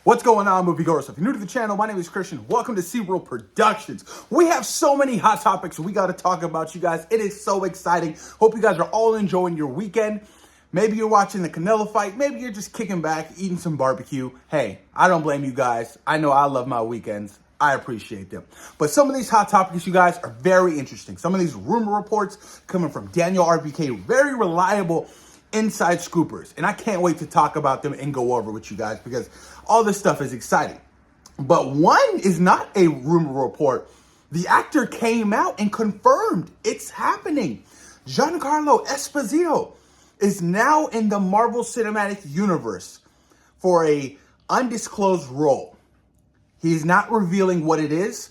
What's going on, moviegoers? If you're new to the channel, my name is Christian. Welcome to SeaWorld Productions. We have so many hot topics we got to talk about, you guys. It is so exciting. Hope you guys are all enjoying your weekend. Maybe you're watching the Canelo fight. Maybe you're just kicking back, eating some barbecue. Hey, I don't blame you guys. I know I love my weekends. I appreciate them. But some of these hot topics, you guys, are very interesting. Some of these rumor reports coming from Daniel RBK, very reliable inside scoopers. And I can't wait to talk about them and go over with you guys because all this stuff is exciting. But one is not a rumor report. The actor came out and confirmed it's happening. Giancarlo Esposito is now in the Marvel Cinematic Universe for a undisclosed role. He's not revealing what it is,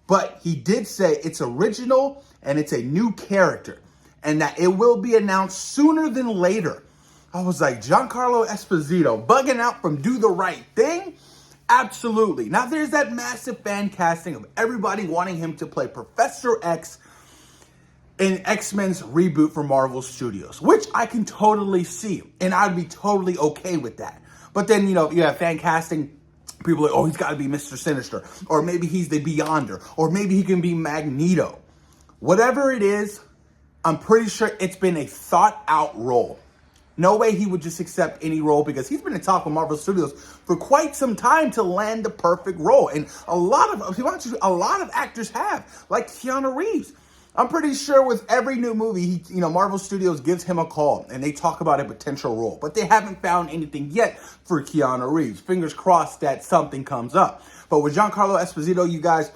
but he did say it's original and it's a new character and that it will be announced sooner than later. I was like, Giancarlo Esposito bugging out from Do the Right Thing? Absolutely. Now, there's that massive fan casting of everybody wanting him to play Professor X in X-Men's reboot for Marvel Studios, which I can totally see, and I'd be totally okay with that. But then, you have fan casting. People are like, oh, he's got to be Mr. Sinister, or maybe he's the Beyonder, or maybe he can be Magneto. Whatever it is, I'm pretty sure it's been a thought-out role. No way he would just accept any role because he's been in talk with Marvel Studios for quite some time to land the perfect role. And a lot of actors have, like Keanu Reeves. I'm pretty sure with every new movie, Marvel Studios gives him a call and they talk about a potential role. But they haven't found anything yet for Keanu Reeves. Fingers crossed that something comes up. But with Giancarlo Esposito, you guys,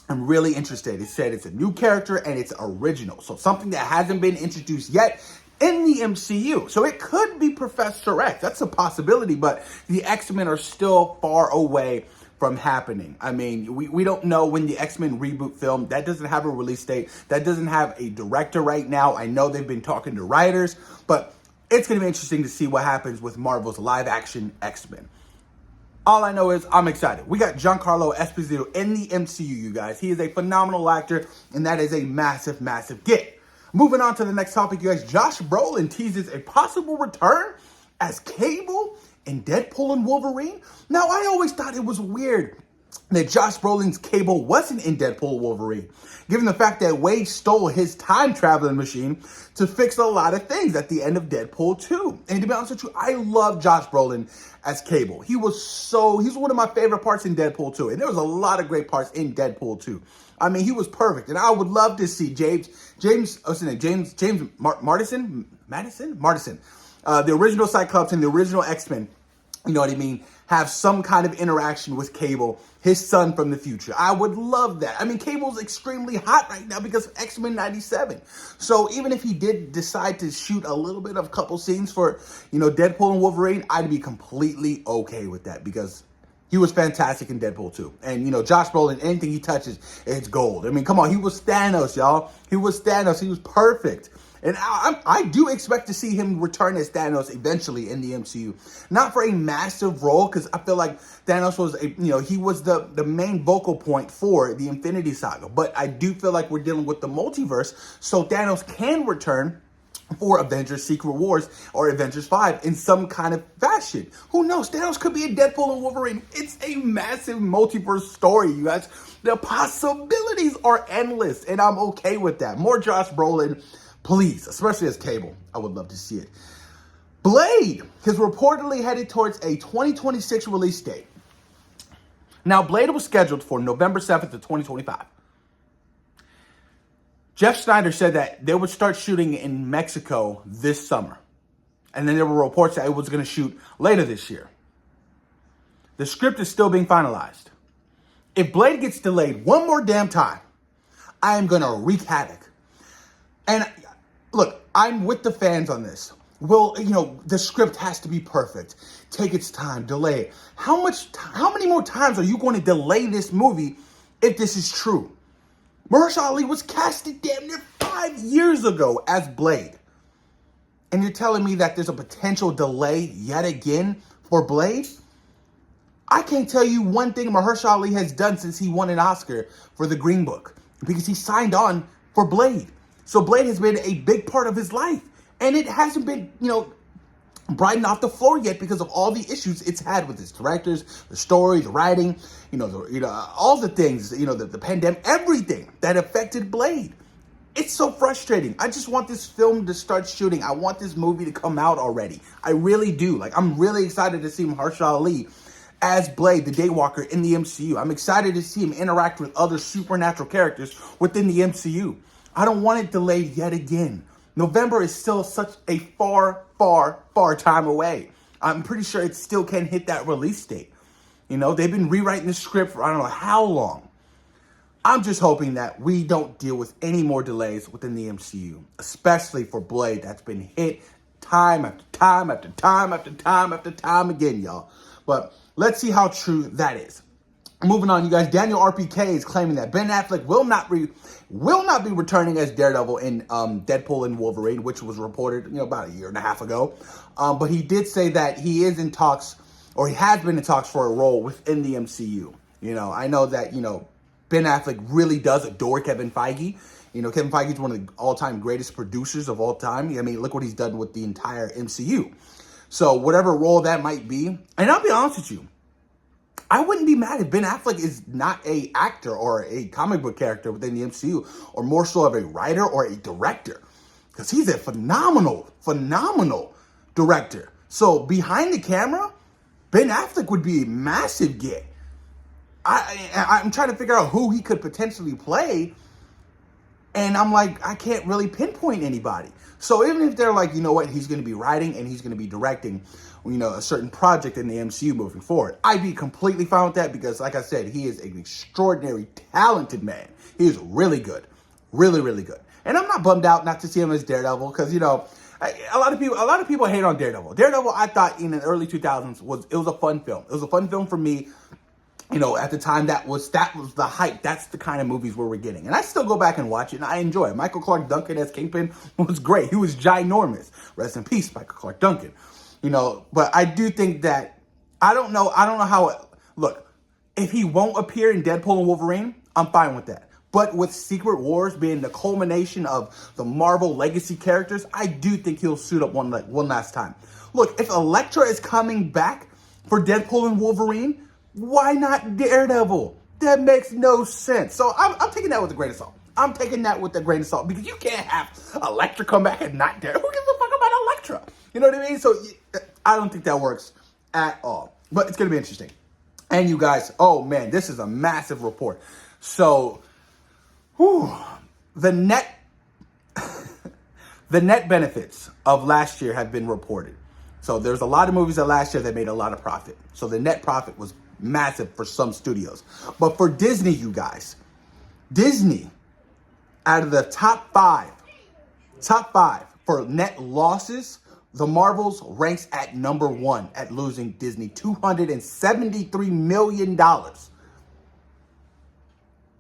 I'm really interested. It said it's a new character and it's original. So something that hasn't been introduced yet in the MCU. So it could be Professor X. That's a possibility, but the X-Men are still far away from happening. I mean, we don't know when the X-Men reboot film, that doesn't have a release date. That doesn't have a director right now. I know they've been talking to writers, but it's going to be interesting to see what happens with Marvel's live action X-Men. All I know is I'm excited. We got Giancarlo Esposito in the MCU, you guys. He is a phenomenal actor, and that is a massive, massive get. Moving on to the next topic, you guys. Josh Brolin teases a possible return as Cable in Deadpool and Wolverine. Now, I always thought it was weird that Josh Brolin's Cable wasn't in Deadpool and Wolverine, given the fact that Wade stole his time-traveling machine to fix a lot of things at the end of Deadpool 2. And to be honest with you, I love Josh Brolin as Cable. He's one of my favorite parts in Deadpool 2. And there was a lot of great parts in Deadpool 2. I mean, he was perfect. And I would love to see Madison, the original Cyclops and the original X-Men, you know what I mean, have some kind of interaction with Cable, his son from the future. I would love that. I mean, Cable's extremely hot right now because of X-Men 97. So even if he did decide to shoot a little bit of a couple scenes for, Deadpool and Wolverine, I'd be completely okay with that because he was fantastic in Deadpool 2. And, Josh Brolin, anything he touches, it's gold. I mean, come on, he was Thanos, y'all. He was Thanos. He was perfect. And I do expect to see him return as Thanos eventually in the MCU. Not for a massive role, because I feel like Thanos was, he was the main vocal point for the Infinity Saga. But I do feel like we're dealing with the multiverse, so Thanos can return for Avengers Secret Wars or Avengers 5 in some kind of fashion. Who knows? Thanos could be in Deadpool and Wolverine. It's a massive multiverse story, you guys. The possibilities are endless, and I'm okay with that. More Josh Brolin, please, especially as Cable. I would love to see it. Blade is reportedly headed towards a 2026 release date. Now, Blade was scheduled for November 7th of 2025. Jeff Snyder said that they would start shooting in Mexico this summer. And then there were reports that it was going to shoot later this year. The script is still being finalized. If Blade gets delayed one more damn time, I am going to wreak havoc. And look, I'm with the fans on this. Well, the script has to be perfect. Take its time, delay it. How many more times are you going to delay this movie if this is true? Mahershala Ali was casted damn near 5 years ago as Blade. And you're telling me that there's a potential delay yet again for Blade? I can't tell you one thing Mahershala Ali has done since he won an Oscar for The Green Book, because he signed on for Blade. So Blade has been a big part of his life. And it hasn't been, brighten off the floor yet because of all the issues it's had with its directors, the story, the writing, all the things, the pandemic, everything that affected Blade. It's so frustrating. I just want this film to start shooting. I want this movie to come out already. I really do. Like, I'm really excited to see Mahershala Ali as Blade, the Daywalker, in the MCU. I'm excited to see him interact with other supernatural characters within the MCU. I don't want it delayed yet again. November is still such a far, far, far time away. I'm pretty sure it still can hit that release date. They've been rewriting the script for I don't know how long. I'm just hoping that we don't deal with any more delays within the MCU, especially for Blade that's been hit time after time after time after time after time again, y'all. But let's see how true that is. Moving on, you guys. Daniel RPK is claiming that Ben Affleck will not be returning as Daredevil in Deadpool and Wolverine, which was reported about a year and a half ago. But he did say that he is in talks, or he has been in talks for a role within the MCU. I know that Ben Affleck really does adore Kevin Feige. Kevin Feige is one of the all-time greatest producers of all time. I mean, look what he's done with the entire MCU. So whatever role that might be, and I'll be honest with you, I wouldn't be mad if Ben Affleck is not an actor or a comic book character within the MCU, or more so of a writer or a director, because he's a phenomenal director. So behind the camera, Ben Affleck would be a massive get. I'm trying to figure out who he could potentially play, and I'm like, I can't really pinpoint anybody. So even if they're like, he's going to be writing and he's going to be directing, a certain project in the MCU moving forward, I'd be completely fine with that because, like I said, he is an extraordinary, talented man. He is really good. Really, really good. And I'm not bummed out not to see him as Daredevil because, a lot of people hate on Daredevil. Daredevil, I thought in the early 2000s was a fun film. It was a fun film for me. At the time, that was the hype. That's the kind of movies where we're getting. And I still go back and watch it, and I enjoy it. Michael Clark Duncan as Kingpin was great. He was ginormous. Rest in peace, Michael Clark Duncan. But I do think that, I don't know how, look, if he won't appear in Deadpool and Wolverine, I'm fine with that. But with Secret Wars being the culmination of the Marvel legacy characters, I do think he'll suit up one last time. Look, if Elektra is coming back for Deadpool and Wolverine, why not Daredevil? That makes no sense. So I'm taking that with a grain of salt. Because you can't have Elektra come back and not Daredevil. Who gives a fuck about Elektra? You know what I mean? So I don't think that works at all. But it's going to be interesting. And you guys, oh man, this is a massive report. So, the net benefits of last year have been reported. So there's a lot of movies that last year that made a lot of profit. So the net profit was massive for some studios. But for Disney, you guys, Disney, out of the top five for net losses, the Marvels ranks at number one at losing Disney $273 million.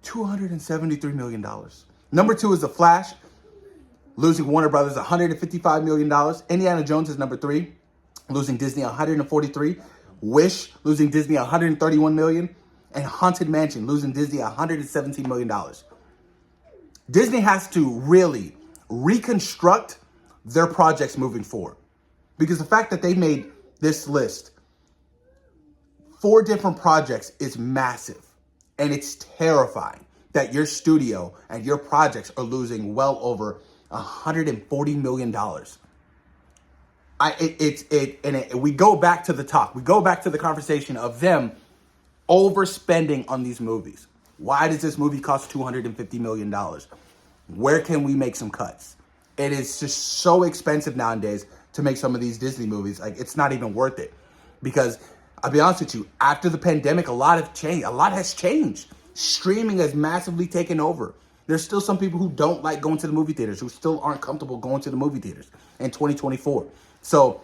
$273 million. Number two is The Flash, losing Warner Brothers $155 million. Indiana Jones is number three, losing Disney $143. Wish, losing Disney $131 million. And Haunted Mansion, losing Disney $117 million. Disney has to really reconstruct their projects moving forward. Because the fact that they made this list, 4 different projects, is massive. And it's terrifying that your studio and your projects are losing well over $140 million. We go back to the talk. We go back to the conversation of them overspending on these movies. Why does this movie cost $250 million? Where can we make some cuts? It is just so expensive nowadays to make some of these Disney movies. Like, it's not even worth it. Because I'll be honest with you, after the pandemic, a lot has changed. Streaming has massively taken over. There's still some people who don't like going to the movie theaters, who still aren't comfortable going to the movie theaters in 2024. So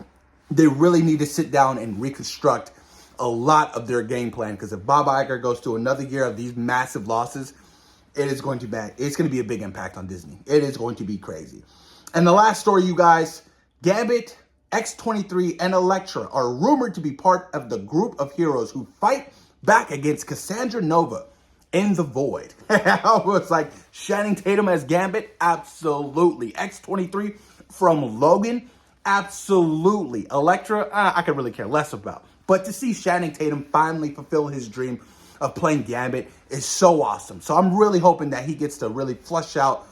they really need to sit down and reconstruct a lot of their game plan. Because if Bob Iger goes to another year of these massive losses, it's going to be a big impact on Disney. It is going to be crazy. And the last story, you guys, Gambit, X-23, and Elektra are rumored to be part of the group of heroes who fight back against Cassandra Nova in The Void. I was like, Channing Tatum as Gambit? Absolutely. X-23 from Logan Absolutely. Elektra, I could really care less about. But to see Channing Tatum finally fulfill his dream of playing Gambit is so awesome. So I'm really hoping that he gets to really flush out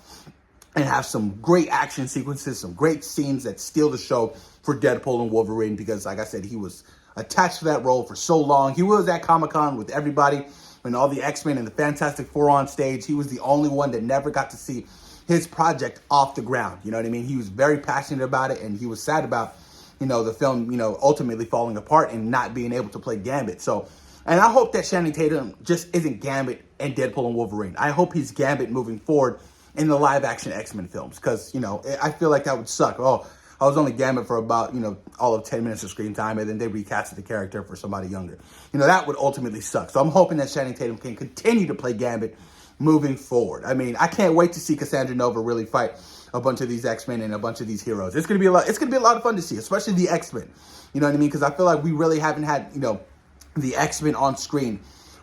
and have some great action sequences, some great scenes that steal the show for Deadpool and Wolverine, because like I said, he was attached to that role for so long. He was at Comic-Con with everybody and all the X-Men and the Fantastic Four on stage. He was the only one that never got to see his project off the ground. You know what I mean? He was very passionate about it, and he was sad about, the film, ultimately falling apart and not being able to play Gambit. So, and I hope that Channing Tatum just isn't Gambit and Deadpool and Wolverine. I hope he's Gambit moving forward in the live-action X-Men films, because, I feel like that would suck. Oh, I was only Gambit for about, all of 10 minutes of screen time, and then they recasted the character for somebody younger. That would ultimately suck. So I'm hoping that Channing Tatum can continue to play Gambit moving forward. I mean, I can't wait to see Cassandra Nova really fight a bunch of these X-Men and a bunch of these heroes. It's gonna be a lot. It's gonna be a lot of fun to see, especially the X-Men. You know what I mean? Because I feel like we really haven't had, the X-Men on screen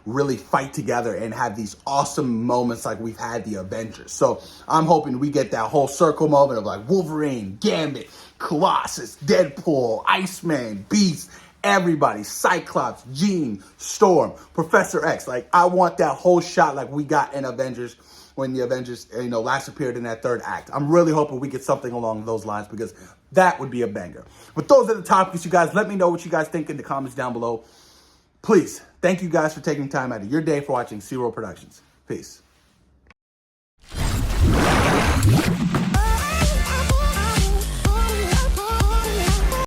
really fight together and have these awesome moments like we've had the Avengers. So I'm hoping we get that whole circle moment of like Wolverine, Gambit, Colossus, Deadpool, Iceman, Beast, everybody, Cyclops, Jean, Storm, Professor X. Like, I want that whole shot like we got in Avengers when the Avengers, last appeared in that third act. I'm really hoping we get something along those lines, because that would be a banger. But those are the topics, you guys. Let me know what you guys think in the comments down below. Please, thank you guys for taking time out of your day for watching C-Roll Productions. Peace.